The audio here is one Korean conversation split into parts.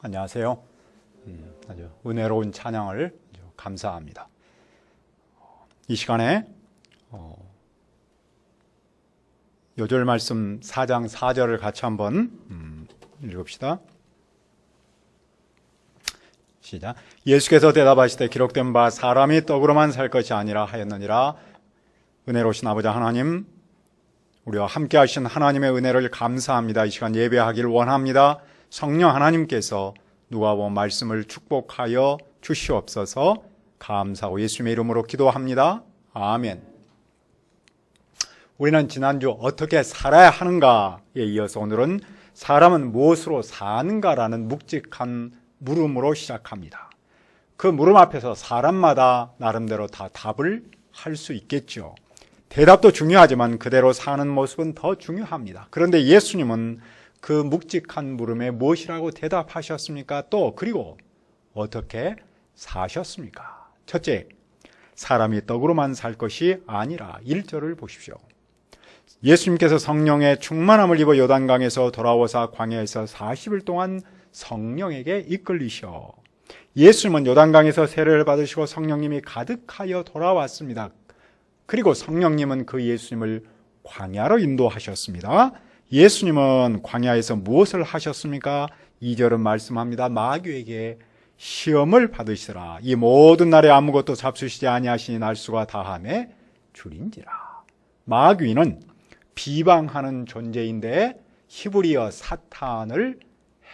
안녕하세요. 아주 은혜로운 찬양을 감사합니다. 이 시간에 요절 말씀 4장 4절을 같이 한번 읽읍시다. 시작. 예수께서 대답하시되 기록된 바 사람이 떡으로만 살 것이 아니라 하였느니라. 은혜로우신 아버지 하나님, 우리와 함께 하신 하나님의 은혜를 감사합니다. 이 시간 예배하기를 원합니다. 성령 하나님께서 누가복음 말씀을 축복하여 주시옵소서. 감사하고 예수님의 이름으로 기도합니다. 아멘. 우리는 지난주 어떻게 살아야 하는가에 이어서 오늘은 사람은 무엇으로 사는가라는 묵직한 물음으로 시작합니다. 그 물음 앞에서 사람마다 나름대로 다 답을 할 수 있겠죠. 대답도 중요하지만 그대로 사는 모습은 더 중요합니다. 그런데 예수님은 그 묵직한 물음에 무엇이라고 대답하셨습니까? 또 그리고 어떻게 사셨습니까? 첫째, 사람이 떡으로만 살 것이 아니라 1절을 보십시오. 예수님께서 성령의 충만함을 입어 요단강에서 돌아오사 광야에서 40일 동안 성령에게 이끌리셔. 예수님은 요단강에서 세례를 받으시고 성령님이 가득하여 돌아왔습니다. 그리고 성령님은 그 예수님을 광야로 인도하셨습니다. 예수님은 광야에서 무엇을 하셨습니까? 2절은 말씀합니다. 마귀에게 시험을 받으시라. 이 모든 날에 아무것도 잡수시지 아니하시니 날수가 다함에 줄인지라. 마귀는 비방하는 존재인데 히브리어 사탄을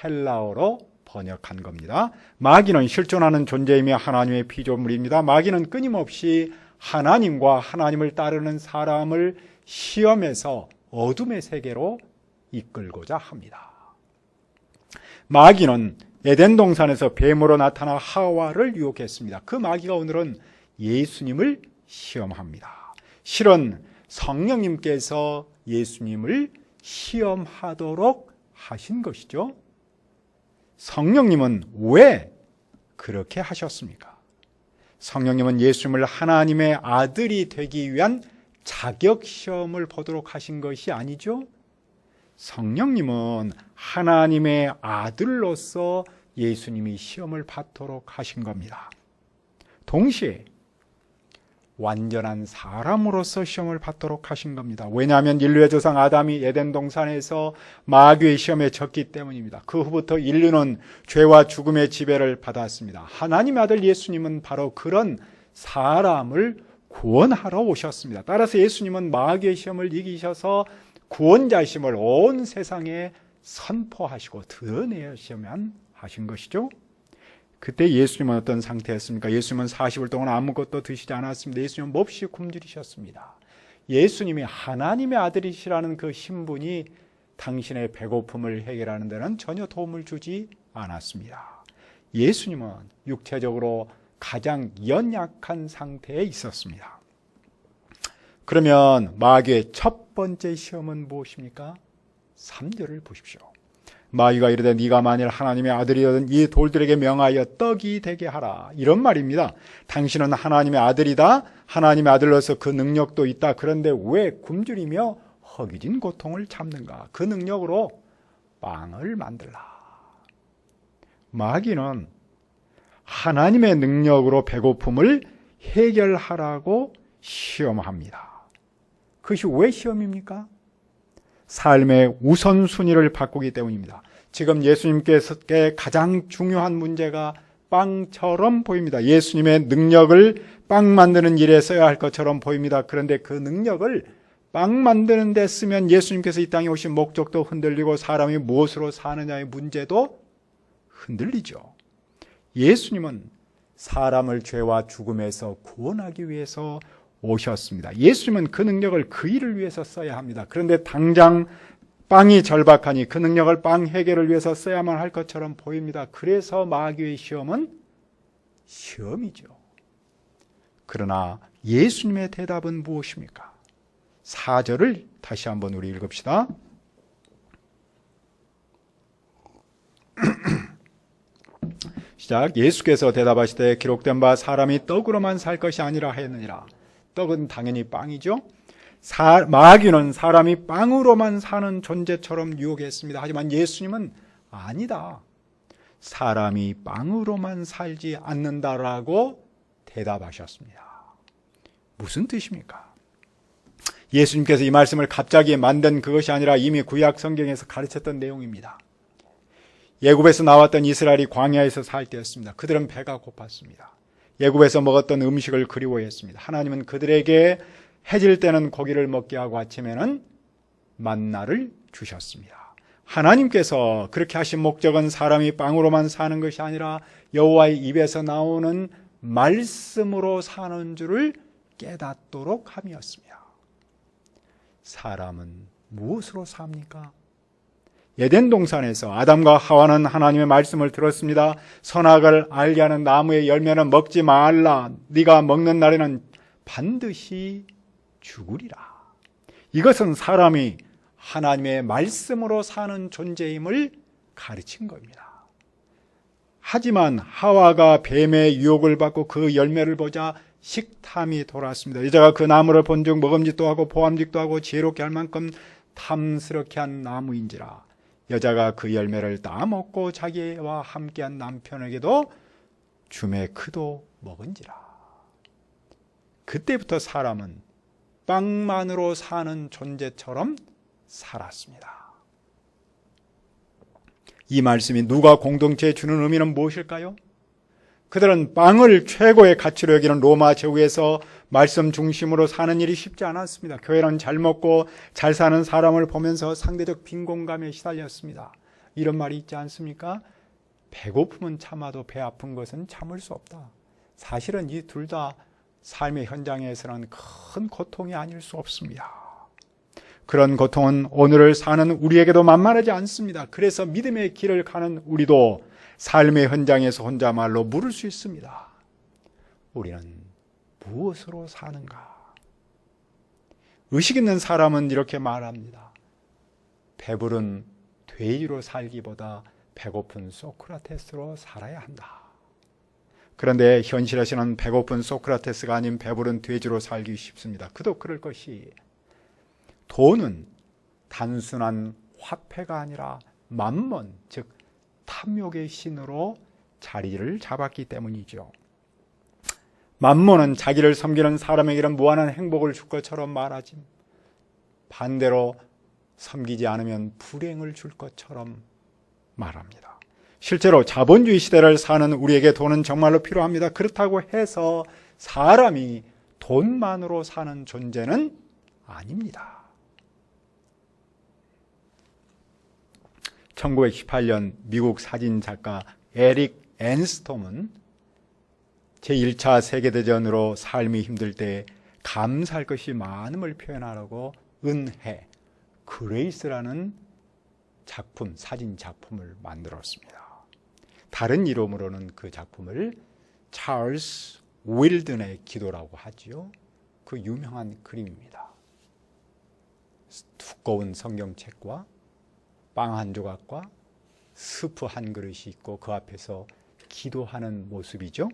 헬라어로 번역한 겁니다. 마귀는 실존하는 존재이며 하나님의 피조물입니다. 마귀는 끊임없이 하나님과 하나님을 따르는 사람을 시험해서 어둠의 세계로 이끌고자 합니다. 마귀는 에덴 동산에서 뱀으로 나타나 하와를 유혹했습니다. 그 마귀가 오늘은 예수님을 시험합니다. 실은 성령님께서 예수님을 시험하도록 하신 것이죠. 성령님은 왜 그렇게 하셨습니까? 성령님은 예수님을 하나님의 아들이 되기 위한 자격시험을 보도록 하신 것이 아니죠. 성령님은 하나님의 아들로서 예수님이 시험을 받도록 하신 겁니다. 동시에 완전한 사람으로서 시험을 받도록 하신 겁니다. 왜냐하면 인류의 조상 아담이 에덴 동산에서 마귀의 시험에 졌기 때문입니다. 그 후부터 인류는 죄와 죽음의 지배를 받았습니다. 하나님의 아들 예수님은 바로 그런 사람을 구원하러 오셨습니다. 따라서 예수님은 마귀의 시험을 이기셔서 구원자심을 온 세상에 선포하시고 드러내셔야만 하신 것이죠. 그때 예수님은 어떤 상태였습니까? 예수님은 40일 동안 아무것도 드시지 않았습니다. 예수님은 몹시 굶주리셨습니다. 예수님이 하나님의 아들이시라는 그 신분이 당신의 배고픔을 해결하는 데는 전혀 도움을 주지 않았습니다. 예수님은 육체적으로 가장 연약한 상태에 있었습니다. 그러면 마귀의 첫 번째 시험은 무엇입니까? 3절을 보십시오. 마귀가 이르되 네가 만일 하나님의 아들이거든 이 돌들에게 명하여 떡이 되게 하라. 이런 말입니다. 당신은 하나님의 아들이다. 하나님의 아들로서 그 능력도 있다. 그런데 왜 굶주리며 허기진 고통을 참는가? 그 능력으로 빵을 만들라. 마귀는 하나님의 능력으로 배고픔을 해결하라고 시험합니다. 그것이 왜 시험입니까? 삶의 우선순위를 바꾸기 때문입니다. 지금 예수님께 가장 중요한 문제가 빵처럼 보입니다. 예수님의 능력을 빵 만드는 일에 써야 할 것처럼 보입니다. 그런데 그 능력을 빵 만드는 데 쓰면 예수님께서 이 땅에 오신 목적도 흔들리고 사람이 무엇으로 사느냐의 문제도 흔들리죠. 예수님은 사람을 죄와 죽음에서 구원하기 위해서 오셨습니다. 예수님은 그 능력을 그 일을 위해서 써야 합니다. 그런데 당장 빵이 절박하니 그 능력을 빵 해결을 위해서 써야만 할 것처럼 보입니다. 그래서 마귀의 시험은 시험이죠. 그러나 예수님의 대답은 무엇입니까? 4절을 다시 한번 우리 읽읍시다. 시작. 예수께서 대답하시되 기록된 바 사람이 떡으로만 살 것이 아니라 하였느니라. 떡은 당연히 빵이죠. 마귀는 사람이 빵으로만 사는 존재처럼 유혹했습니다. 하지만 예수님은 아니다. 사람이 빵으로만 살지 않는다라고 대답하셨습니다. 무슨 뜻입니까? 예수님께서 이 말씀을 갑자기 만든 그것이 아니라 이미 구약 성경에서 가르쳤던 내용입니다. 애굽에서 나왔던 이스라엘이 광야에서 살 때였습니다. 그들은 배가 고팠습니다. 애굽에서 먹었던 음식을 그리워했습니다. 하나님은 그들에게 해질 때는 고기를 먹게 하고 아침에는 만나를 주셨습니다. 하나님께서 그렇게 하신 목적은 사람이 빵으로만 사는 것이 아니라 여호와의 입에서 나오는 말씀으로 사는 줄을 깨닫도록 함이었습니다. 사람은 무엇으로 삽니까? 에덴 동산에서 아담과 하와는 하나님의 말씀을 들었습니다. 선악을 알게 하는 나무의 열매는 먹지 말라. 네가 먹는 날에는 반드시 죽으리라. 이것은 사람이 하나님의 말씀으로 사는 존재임을 가르친 겁니다. 하지만 하와가 뱀의 유혹을 받고 그 열매를 보자 식탐이 돌았습니다. 여자가 그 나무를 본즉 먹음직도 하고 보암직도 하고 지혜롭게 할 만큼 탐스럽게 한 나무인지라. 여자가 그 열매를 따먹고 자기와 함께한 남편에게도 주매 그도 먹은지라. 그때부터 사람은 빵만으로 사는 존재처럼 살았습니다. 이 말씀이 누가 공동체에 주는 의미는 무엇일까요? 그들은 빵을 최고의 가치로 여기는 로마 제국에서 말씀 중심으로 사는 일이 쉽지 않았습니다. 교회는 잘 먹고 잘 사는 사람을 보면서 상대적 빈곤감에 시달렸습니다. 이런 말이 있지 않습니까? 배고픔은 참아도 배 아픈 것은 참을 수 없다. 사실은 이 둘 다 삶의 현장에서는 큰 고통이 아닐 수 없습니다. 그런 고통은 오늘을 사는 우리에게도 만만하지 않습니다. 그래서 믿음의 길을 가는 우리도 삶의 현장에서 혼자말로 물을 수 있습니다. 우리는 무엇으로 사는가? 의식 있는 사람은 이렇게 말합니다. 배부른 돼지로 살기보다 배고픈 소크라테스로 살아야 한다. 그런데 현실에서는 배고픈 소크라테스가 아닌 배부른 돼지로 살기 쉽습니다. 그도 그럴 것이 돈은 단순한 화폐가 아니라 만몬, 즉 탐욕의 신으로 자리를 잡았기 때문이죠. 만몬은 자기를 섬기는 사람에게는 무한한 행복을 줄 것처럼 말하지 반대로 섬기지 않으면 불행을 줄 것처럼 말합니다. 실제로 자본주의 시대를 사는 우리에게 돈은 정말로 필요합니다. 그렇다고 해서 사람이 돈만으로 사는 존재는 아닙니다. 1918년 미국 사진작가 에릭 앤스톰은 제1차 세계대전으로 삶이 힘들 때 감사할 것이 많음을 표현하라고 은혜, 그레이스라는 작품, 사진 작품을 만들었습니다. 다른 이름으로는 그 작품을 찰스 윌든의 기도라고 하지요. 그 유명한 그림입니다. 두꺼운 성경책과 빵 한 조각과 스프 한 그릇이 있고 그 앞에서 기도하는 모습이죠.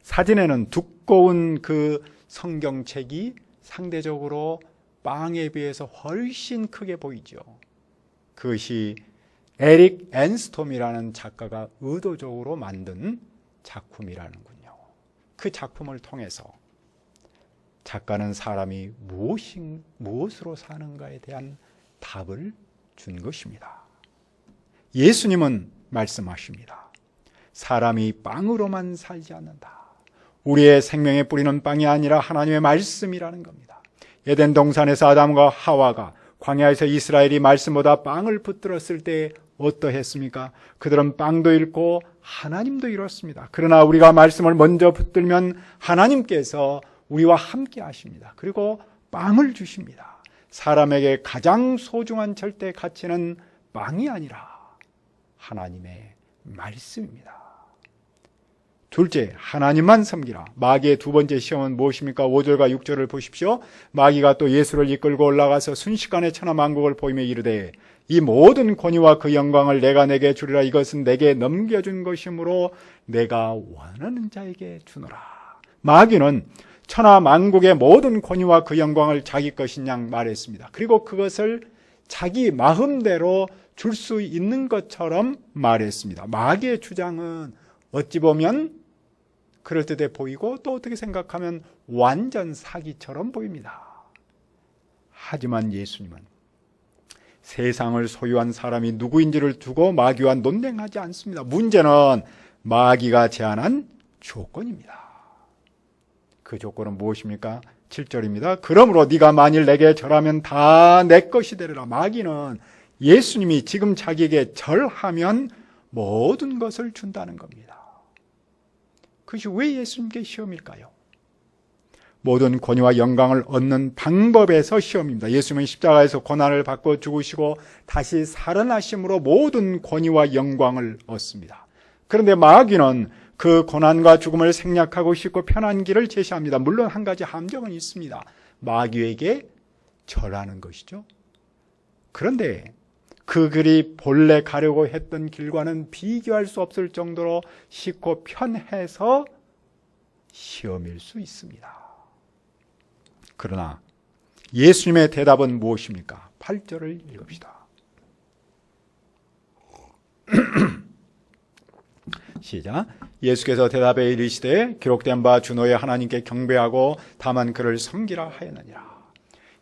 사진에는 두꺼운 그 성경책이 상대적으로 빵에 비해서 훨씬 크게 보이죠. 그것이 에릭 앤스톰이라는 작가가 의도적으로 만든 작품이라는군요. 그 작품을 통해서 작가는 사람이 무엇으로 사는가에 대한 답을 준 것입니다. 예수님은 말씀하십니다. 사람이 빵으로만 살지 않는다. 우리의 생명의 뿌리는 빵이 아니라 하나님의 말씀이라는 겁니다. 에덴 동산에서 아담과 하와가 광야에서 이스라엘이 말씀보다 빵을 붙들었을 때 어떠했습니까? 그들은 빵도 잃고 하나님도 잃었습니다. 그러나 우리가 말씀을 먼저 붙들면 하나님께서 우리와 함께 하십니다. 그리고 빵을 주십니다. 사람에게 가장 소중한 절대 가치는 빵이 아니라 하나님의 말씀입니다. 둘째, 하나님만 섬기라. 마귀의 두 번째 시험은 무엇입니까? 5절과 6절을 보십시오. 마귀가 또 예수를 이끌고 올라가서 순식간에 천하만국을 보이며 이르되 이 모든 권위와 그 영광을 내가 내게 주리라. 이것은 내게 넘겨준 것이므로 내가 원하는 자에게 주노라. 마귀는 천하만국의 모든 권위와 그 영광을 자기 것인 양 말했습니다. 그리고 그것을 자기 마음대로 줄 수 있는 것처럼 말했습니다. 마귀의 주장은 어찌 보면 그럴듯해 보이고 또 어떻게 생각하면 완전 사기처럼 보입니다. 하지만 예수님은 세상을 소유한 사람이 누구인지를 두고 마귀와 논쟁하지 않습니다. 문제는 마귀가 제안한 조건입니다. 그 조건은 무엇입니까? 7절입니다. 그러므로 네가 만일 내게 절하면 다 내 것이 되리라. 마귀는 예수님이 지금 자기에게 절하면 모든 것을 준다는 겁니다. 그것이 왜 예수님께 시험일까요? 모든 권위와 영광을 얻는 방법에서 시험입니다. 예수님은 십자가에서 고난을 받고 죽으시고 다시 살아나심으로 모든 권위와 영광을 얻습니다. 그런데 마귀는 그 고난과 죽음을 생략하고 싶고 편한 길을 제시합니다. 물론 한 가지 함정은 있습니다. 마귀에게 절하는 것이죠. 그런데 그 길이 본래 가려고 했던 길과는 비교할 수 없을 정도로 쉽고 편해서 시험일 수 있습니다. 그러나 예수님의 대답은 무엇입니까? 8절을 읽읍시다. 시작. 예수께서 대답해 이르시되 기록된 바 주 너의 하나님께 경배하고 다만 그를 섬기라 하였느니라.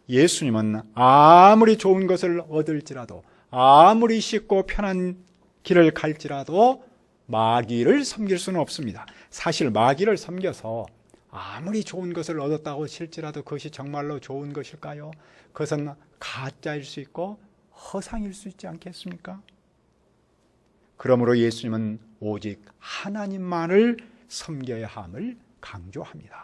예수님은 아무리 좋은 것을 얻을지라도 아무리 쉽고 편한 길을 갈지라도 마귀를 섬길 수는 없습니다. 사실 마귀를 섬겨서 아무리 좋은 것을 얻었다고 칠지라도 그것이 정말로 좋은 것일까요? 그것은 가짜일 수 있고 허상일 수 있지 않겠습니까? 그러므로 예수님은 오직 하나님만을 섬겨야 함을 강조합니다.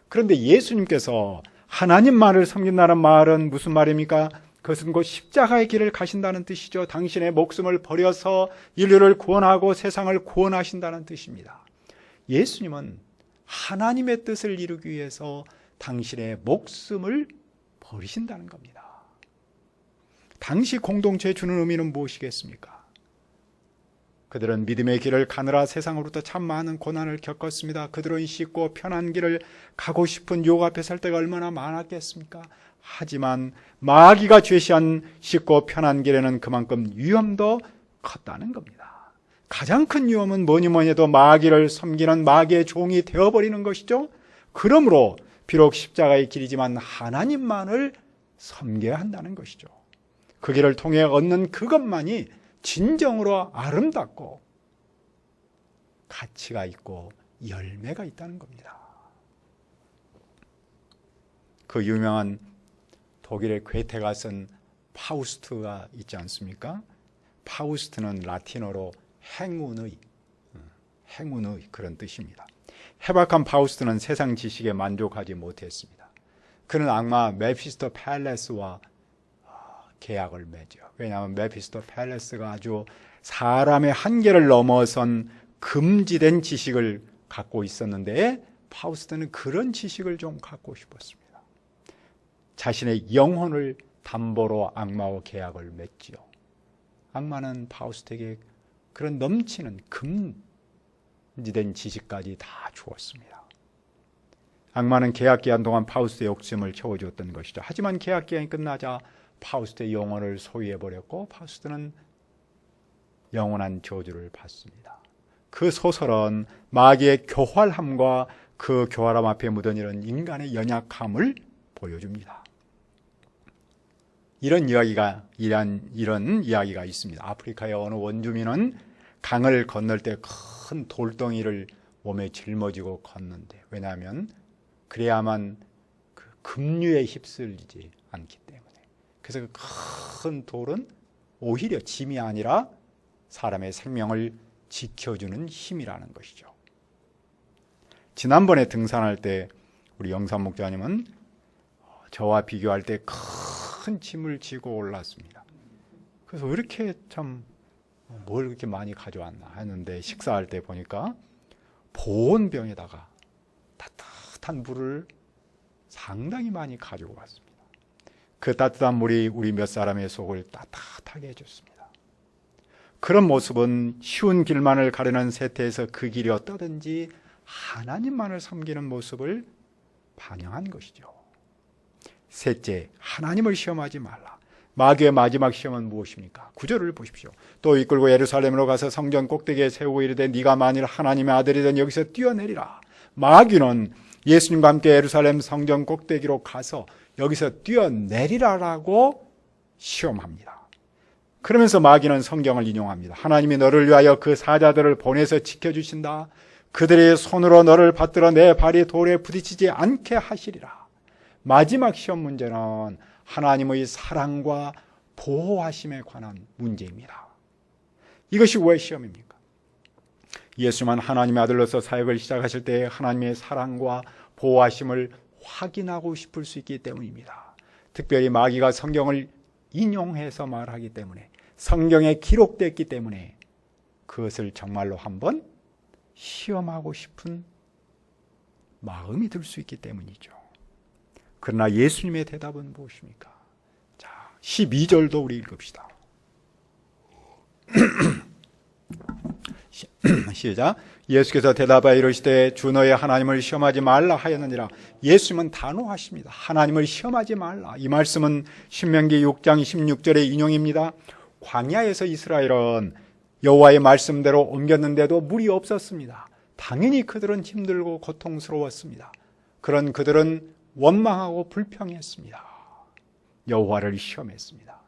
그런데 예수님께서 하나님만을 섬긴다는 말은 무슨 말입니까? 그것은 곧 십자가의 길을 가신다는 뜻이죠. 당신의 목숨을 버려서 인류를 구원하고 세상을 구원하신다는 뜻입니다. 예수님은 하나님의 뜻을 이루기 위해서 당신의 목숨을 버리신다는 겁니다. 당시 공동체에 주는 의미는 무엇이겠습니까? 그들은 믿음의 길을 가느라 세상으로부터 참 많은 고난을 겪었습니다. 그들은 쉽고 편한 길을 가고 싶은 유혹 앞에 설 때가 얼마나 많았겠습니까? 하지만 마귀가 제시한 쉽고 편한 길에는 그만큼 위험도 컸다는 겁니다. 가장 큰 위험은 뭐니 해도 마귀를 섬기는 마귀의 종이 되어버리는 것이죠. 그러므로 비록 십자가의 길이지만 하나님만을 섬겨야 한다는 것이죠. 그 길을 통해 얻는 그것만이 진정으로 아름답고 가치가 있고 열매가 있다는 겁니다. 그 유명한 독일의 괴테가 쓴 파우스트가 있지 않습니까? 파우스트는 라틴어로 행운의 그런 뜻입니다. 해박한 파우스트는 세상 지식에 만족하지 못했습니다. 그는 악마 메피스토펠레스와 계약을 맺죠. 왜냐하면 메피스토펠레스가 아주 사람의 한계를 넘어선 금지된 지식을 갖고 있었는데 파우스트는 그런 지식을 좀 갖고 싶었습니다. 자신의 영혼을 담보로 악마와 계약을 맺지요. 악마는 파우스트에게 그런 넘치는 금지된 지식까지 다 주었습니다. 악마는 계약 기간 동안 파우스트의 욕심을 채워주었던 것이죠. 하지만 계약 기간이 끝나자 파우스트의 영혼을 소유해버렸고 파우스트는 영원한 저주를 받습니다. 그 소설은 마귀의 교활함과 그 교활함 앞에 묻어있는 인간의 연약함을 보여줍니다. 이런 이야기가 있습니다. 아프리카의 어느 원주민은 강을 건널 때 큰 돌덩이를 몸에 짊어지고 걷는데, 왜냐하면 그래야만 그 급류에 휩쓸리지 않기 때문에. 그래서 그 큰 돌은 오히려 짐이 아니라 사람의 생명을 지켜주는 힘이라는 것이죠. 지난번에 등산할 때 우리 영삼 목자님은 저와 비교할 때 큰 짐을 지고 올랐습니다. 그래서 왜 이렇게 참 뭘 그렇게 많이 가져왔나 했는데, 식사할 때 보니까 보온병에다가 따뜻한 물을 상당히 많이 가지고 왔습니다. 그 따뜻한 물이 우리 몇 사람의 속을 따뜻하게 해줬습니다. 그런 모습은 쉬운 길만을 가려는 세태에서 그 길이 어떠든지 하나님만을 섬기는 모습을 반영한 것이죠. 셋째, 하나님을 시험하지 말라. 마귀의 마지막 시험은 무엇입니까? 9절을 보십시오. 또 이끌고 예루살렘으로 가서 성전 꼭대기에 세우고 이르되 네가 만일 하나님의 아들이든 여기서 뛰어내리라. 마귀는 예수님과 함께 예루살렘 성전 꼭대기로 가서 여기서 뛰어내리라라고 시험합니다. 그러면서 마귀는 성경을 인용합니다. 하나님이 너를 위하여 그 사자들을 보내서 지켜주신다. 그들의 손으로 너를 받들어 내 발이 돌에 부딪히지 않게 하시리라. 마지막 시험 문제는 하나님의 사랑과 보호하심에 관한 문제입니다. 이것이 왜 시험입니까? 예수만 하나님의 아들로서 사역을 시작하실 때 하나님의 사랑과 보호하심을 확인하고 싶을 수 있기 때문입니다. 특별히 마귀가 성경을 인용해서 말하기 때문에, 성경에 기록됐기 때문에 그것을 정말로 한번 시험하고 싶은 마음이 들 수 있기 때문이죠. 그러나 예수님의 대답은 무엇입니까? 자, 12절도 우리 읽읍시다. 시작. 예수께서 대답하여 이르시되 주 너의 하나님을 시험하지 말라 하였느니라. 예수님은 단호하십니다. 하나님을 시험하지 말라. 이 말씀은 신명기 6장 16절의 인용입니다. 광야에서 이스라엘은 여호와의 말씀대로 옮겼는데도 물이 없었습니다. 당연히 그들은 힘들고 고통스러웠습니다. 그런 그들은 원망하고 불평했습니다. 여호와를 시험했습니다.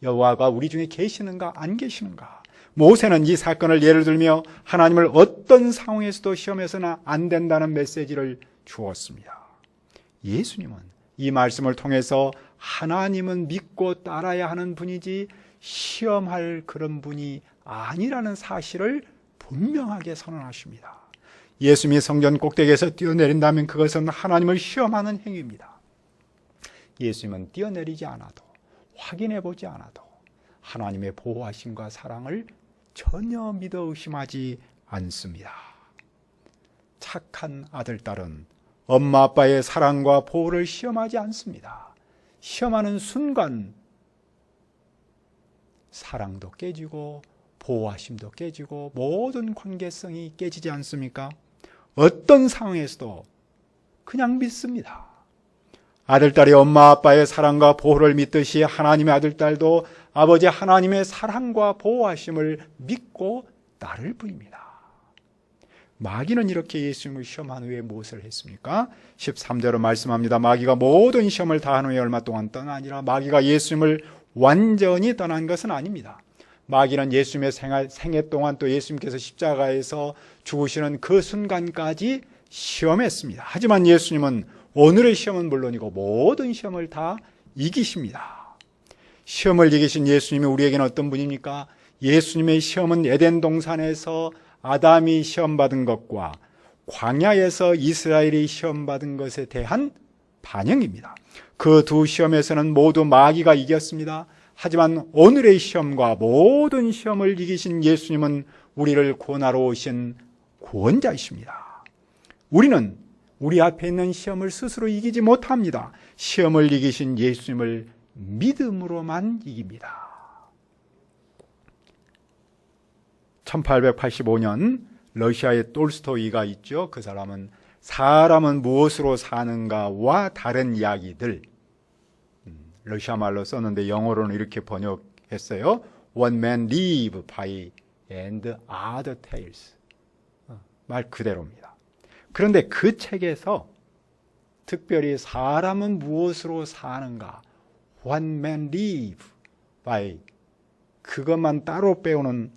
여호와가 우리 중에 계시는가 안 계시는가. 모세는 이 사건을 예를 들며 하나님을 어떤 상황에서도 시험해서는 안 된다는 메시지를 주었습니다. 예수님은 이 말씀을 통해서 하나님은 믿고 따라야 하는 분이지 시험할 그런 분이 아니라는 사실을 분명하게 선언하십니다. 예수님이 성전 꼭대기에서 뛰어내린다면 그것은 하나님을 시험하는 행위입니다. 예수님은 뛰어내리지 않아도, 확인해 보지 않아도 하나님의 보호하심과 사랑을 전혀 믿어 의심하지 않습니다. 착한 아들, 딸은 엄마 아빠의 사랑과 보호를 시험하지 않습니다. 시험하는 순간 사랑도 깨지고 보호하심도 깨지고 모든 관계성이 깨지지 않습니까? 어떤 상황에서도 그냥 믿습니다. 아들, 딸이 엄마 아빠의 사랑과 보호를 믿듯이 하나님의 아들, 딸도 아버지 하나님의 사랑과 보호하심을 믿고 따를 뿐입니다. 마귀는 이렇게 예수님을 시험한 후에 무엇을 했습니까? 13절로 말씀합니다. 마귀가 모든 시험을 다한 후에 얼마 동안 떠나니라. 마귀가 예수님을 완전히 떠난 것은 아닙니다. 마귀는 예수님의 생애 동안 또 예수님께서 십자가에서 죽으시는 그 순간까지 시험했습니다. 하지만 예수님은 오늘의 시험은 물론이고 모든 시험을 다 이기십니다. 시험을 이기신 예수님이 우리에게는 어떤 분입니까? 예수님의 시험은 에덴 동산에서 아담이 시험받은 것과 광야에서 이스라엘이 시험받은 것에 대한 반영입니다. 그 두 시험에서는 모두 마귀가 이겼습니다. 하지만 오늘의 시험과 모든 시험을 이기신 예수님은 우리를 구원하러 오신 구원자이십니다. 우리는 우리 앞에 있는 시험을 스스로 이기지 못합니다. 시험을 이기신 예수님을 믿음으로만 이깁니다. 1885년 러시아의 톨스토이가 있죠. 그 사람은 사람은 무엇으로 사는가와 다른 이야기들, 러시아 말로 썼는데 영어로는 이렇게 번역했어요. One man live by and other tales. 말 그대로입니다. 그런데 그 책에서 특별히 사람은 무엇으로 사는가, One man live by, 그것만 따로 빼오는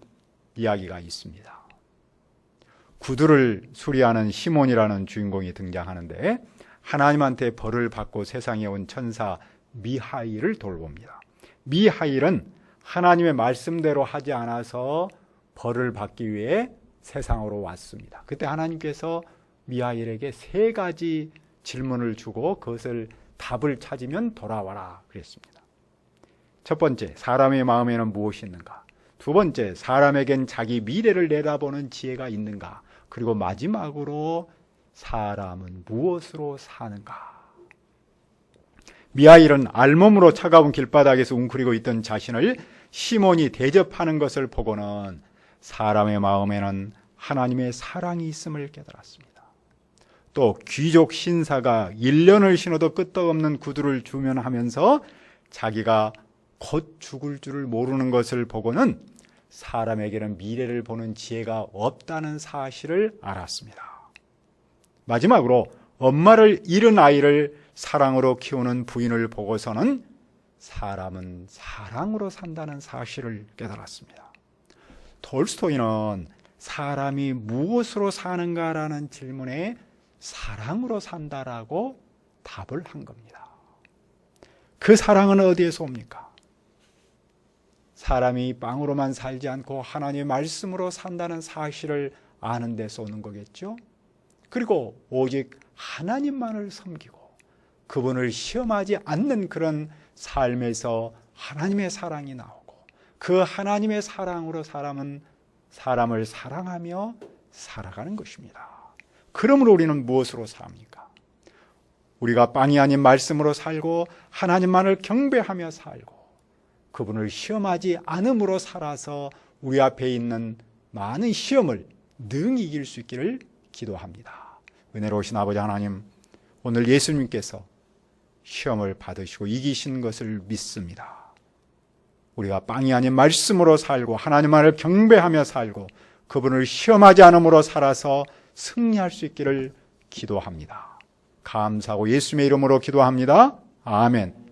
이야기가 있습니다. 구두를 수리하는 시몬이라는 주인공이 등장하는데 하나님한테 벌을 받고 세상에 온 천사 미하일을 돌봅니다. 미하일은 하나님의 말씀대로 하지 않아서 벌을 받기 위해 세상으로 왔습니다. 그때 하나님께서 미하일에게 3가지 질문을 주고 그것을 답을 찾으면 돌아와라 그랬습니다. 첫 번째, 사람의 마음에는 무엇이 있는가? 두 번째, 사람에겐 자기 미래를 내다보는 지혜가 있는가? 그리고 마지막으로 사람은 무엇으로 사는가? 미하일은 알몸으로 차가운 길바닥에서 웅크리고 있던 자신을 시몬이 대접하는 것을 보고는 사람의 마음에는 하나님의 사랑이 있음을 깨달았습니다. 또 귀족 신사가 1년을 신어도 끄떡없는 구두를 주문하면서 자기가 곧 죽을 줄을 모르는 것을 보고는 사람에게는 미래를 보는 지혜가 없다는 사실을 알았습니다. 마지막으로 엄마를 잃은 아이를 사랑으로 키우는 부인을 보고서는 사람은 사랑으로 산다는 사실을 깨달았습니다. 톨스토이는 사람이 무엇으로 사는가라는 질문에 사랑으로 산다라고 답을 한 겁니다. 그 사랑은 어디에서 옵니까? 사람이 빵으로만 살지 않고 하나님의 말씀으로 산다는 사실을 아는 데서 오는 거겠죠. 그리고 오직 하나님만을 섬기고 그분을 시험하지 않는 그런 삶에서 하나님의 사랑이 나오고 그 하나님의 사랑으로 사람은 사람을 사랑하며 살아가는 것입니다. 그러므로 우리는 무엇으로 삽니까? 우리가 빵이 아닌 말씀으로 살고 하나님만을 경배하며 살고 그분을 시험하지 않음으로 살아서 우리 앞에 있는 많은 시험을 능히 이길 수 있기를 기도합니다. 은혜로우신 아버지 하나님, 오늘 예수님께서 시험을 받으시고 이기신 것을 믿습니다. 우리가 빵이 아닌 말씀으로 살고 하나님만을 경배하며 살고 그분을 시험하지 않음으로 살아서 승리할 수 있기를 기도합니다. 감사하고 예수님의 이름으로 기도합니다. 아멘.